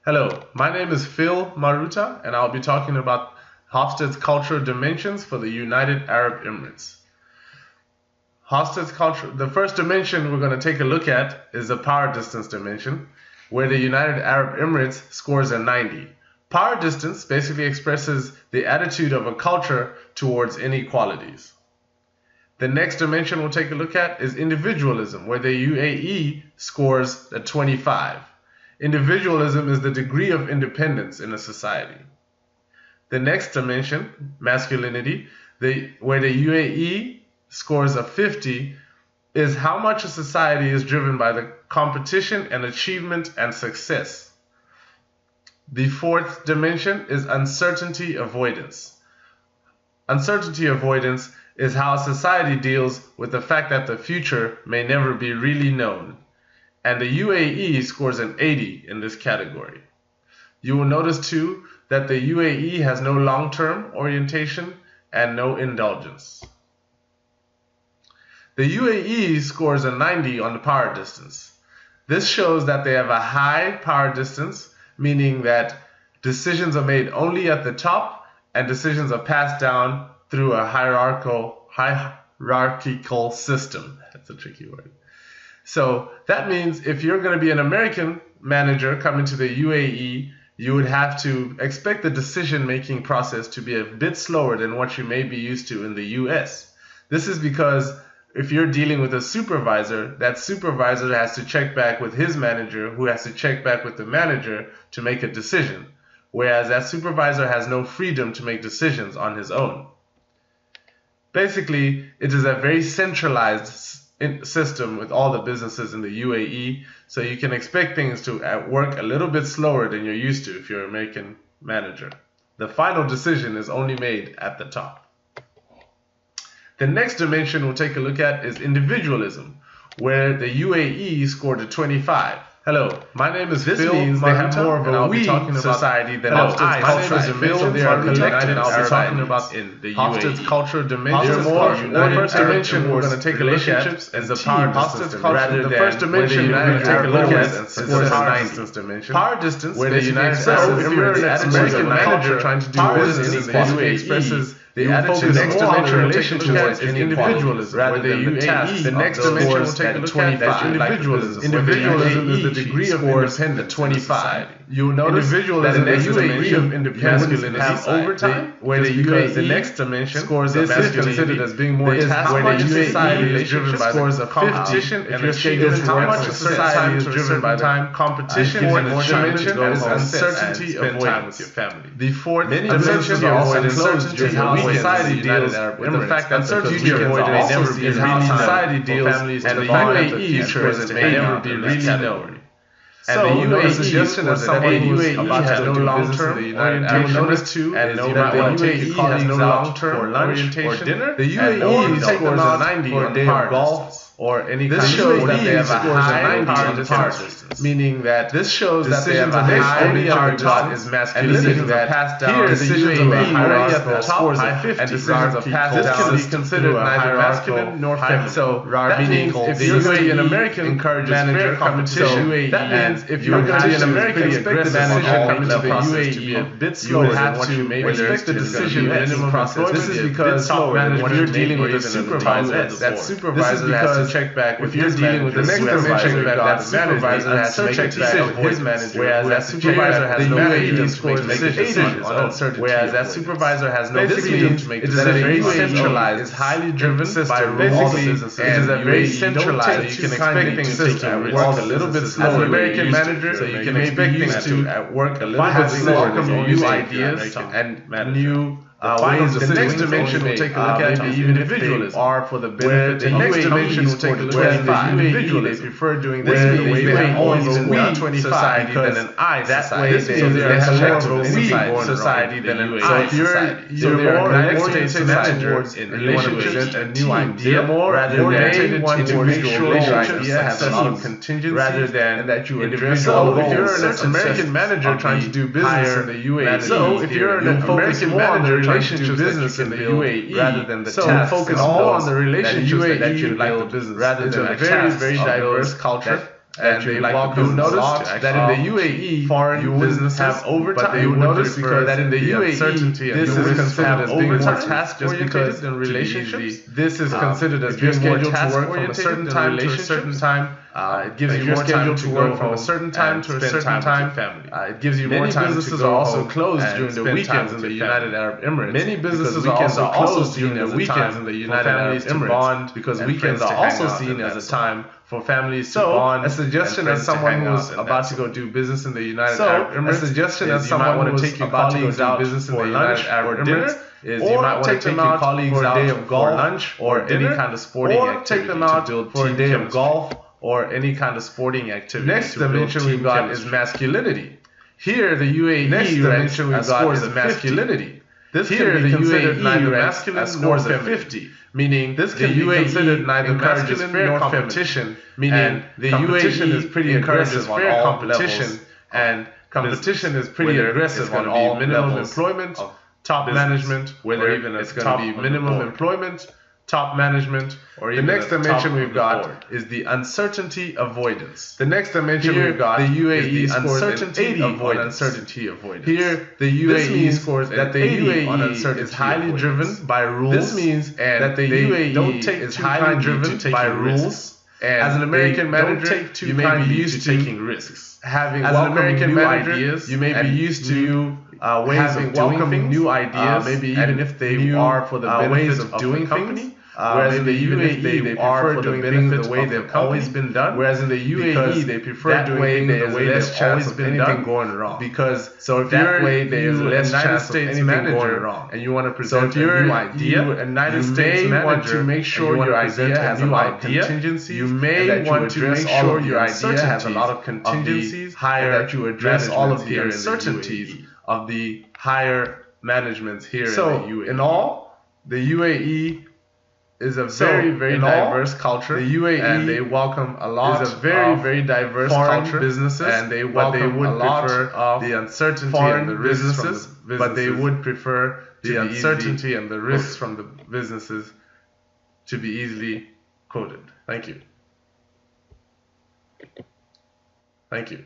Hello, my name is Phil Maruta, and I'll be talking about Hofstede's cultural dimensions for the United Arab Emirates. Hofstede's culture, the first dimension we're going to take a look at is the power distance dimension, where the United Arab Emirates scores a 90. Power distance basically expresses the attitude of a culture towards inequalities. The next dimension we'll take a look at is individualism, where the UAE scores a 25. Individualism is the degree of independence in a society. The next dimension, masculinity, where the UAE scores a 50, is how much a society is driven by the competition and achievement and success. The fourth dimension is uncertainty avoidance. Uncertainty avoidance is how society deals with the fact that the future may never be really known. And the UAE scores an 80 in this category. You will notice too that the UAE has no long-term orientation and no indulgence. The UAE scores a 90 on the power distance. This shows that they have a high power distance, meaning that decisions are made only at the top and decisions are passed down through a hierarchical system. That's a tricky word. So that means if you're going to be an American manager coming to the UAE, you would have to expect the decision-making process to be a bit slower than what you may be used to in the US. This is because if you're dealing with a supervisor, that supervisor has to check back with his manager, who has to check back with the manager to make a decision, whereas that supervisor has no freedom to make decisions on his own. Basically, it is a very centralized system with all the businesses in the UAE, so you can expect things to work a little bit slower than you're used to if you're an American manager. The final decision is only made at the top. The next dimension we'll take a look at is individualism, where the UAE scored a 25. Hello, my name is Phil. This means they have more of a we society than Hofstede's cultural dimension. They are collective, and I'll be talking about in the Hofstede's cultural dimension. The first dimension we're going to take a look at is the power distance dimension. The first dimension we're going to take a look at is the power distance dimension. Power distance, where the United Arab Emirates, an American manager trying to do business in the UAE, expresses the attitude. The next dimension we'll take a look at is individualism, where the UAE, the next dimension we'll take a look at is individualism. Individualism is the degree of independence 25. You'll notice that in the UAE of independence have overtime, where the UAE, the next dimension, scores this is considered as being more task, where the UAE is driven by scores of competition and achievement. How much a society is driven by time, competition, and more dimension is uncertainty avoidance with your family. The fourth dimension are uncertainty is how society deals with the fact that uncertainty may never be how society deals and the UAE ensures it may never be really known. And the UAE suggestion that someone who's about to no long-term orientation, notice too, and know that the UAE has no long-term for lunch or dinner. The UAE scores a 90 on the power golf or any kind of shows that they have a high power distance, meaning that this shows that they have a high power distance is masculinity, and that passed down here decisions are already at the top, and decisions are passed down. This can be considered neither masculine nor feminine. So that means if you're going to be an American encourages fair competition, that means if you're going to be an American, expect the decision coming to the UAE to be a bit slower than what you may expect the decision minimum process. This is because when you're dealing with a supervisor, that supervisor has to check back. If you're dealing with the next dimension, that supervisor has to check back with his manager, whereas that supervisor has no freedom to make decisions on uncertainty. Whereas that supervisor has no freedom to make decisions. It is a very centralized, it's highly driven by rules. It is a very centralized. You can expect things to work a little bit slower. As an American manager, so you can expect things to work a little bit slower. New ideas and new ways. The next dimension we'll take a look at is individualism, are for the benefit. The next dimension we'll take a look at is individualism. They prefer doing this in the way they have more of a we society than an I society. So they have more of a we society than an I society. So they're more oriented towards relationships and new ideas, rather than want to make sure your idea has a lot of contingency, rather than that you address. So if you're an American manager trying to do business in the UAE, so if you're an American manager relationship business in the UAE, rather than the task, focus all on the relationship that you like the business, rather than a very diverse culture and they welcome a lot that in the UAE foreign businesses have overtime, but they would notice because that in the UAE this is considered as being more task oriented than relationships. This is considered as being more task oriented from a certain time to a certain time. It gives you more time to work from a certain time to a certain time. Family. It gives you more time. Many businesses are also closed during the weekends in the United Arab Emirates. Many businesses are also closed during the weekends in the United Arab Emirates because weekends are also seen as a time for families to bond. A suggestion as someone who's about to go do business in the United Arab Emirates. A suggestion as someone who's take your colleagues out business in the United Arab Emirates is you might want to take your colleagues out for a day of golf, lunch, or any kind of sporting activity. Take them out for a day of golf or any kind of sporting activity. Next dimension we've got is masculinity. Here the UAE next dimension we've got is masculinity. This here can be considered neither masculine nor feminine. 50, meaning this can be considered neither masculine nor competition, meaning the UAE is pretty aggressive on all competition, and competition is pretty aggressive on all minimum employment, top management, whether even it's going to be minimum employment, top management, or even the next dimension we've got is the uncertainty avoidance. The next dimension we've got the UAE is the uncertainty avoidance. Here, the UAE scores that the UAE on uncertainty is highly driven by rules. This means that the UAE don't take is highly driven by rules. And as an American manager, you may be used to taking risks. Having as an American manager, you may be used to ways of welcoming new ideas, maybe even if they are for the benefit of doing things. Whereas in the UAE, they prefer doing things the way they've always been done. Whereas in the UAE, they prefer doing things the way they've always been done. Going wrong. Because so if that way there's less chance of anything going wrong, and you want to present a new idea, you may want to make sure your idea has a lot of contingencies. You may want to make sure your idea has a lot of contingencies, higher that you address all of the uncertainties of the higher managements here in the UAE. In all, the UAE is a very, very diverse culture. The UAE and they welcome a lot is a very, very diverse culture businesses, and they welcome a lot of the uncertainty and the risks but they would prefer the uncertainty and the risks from the businesses to be easily quoted. Thank you. Thank you.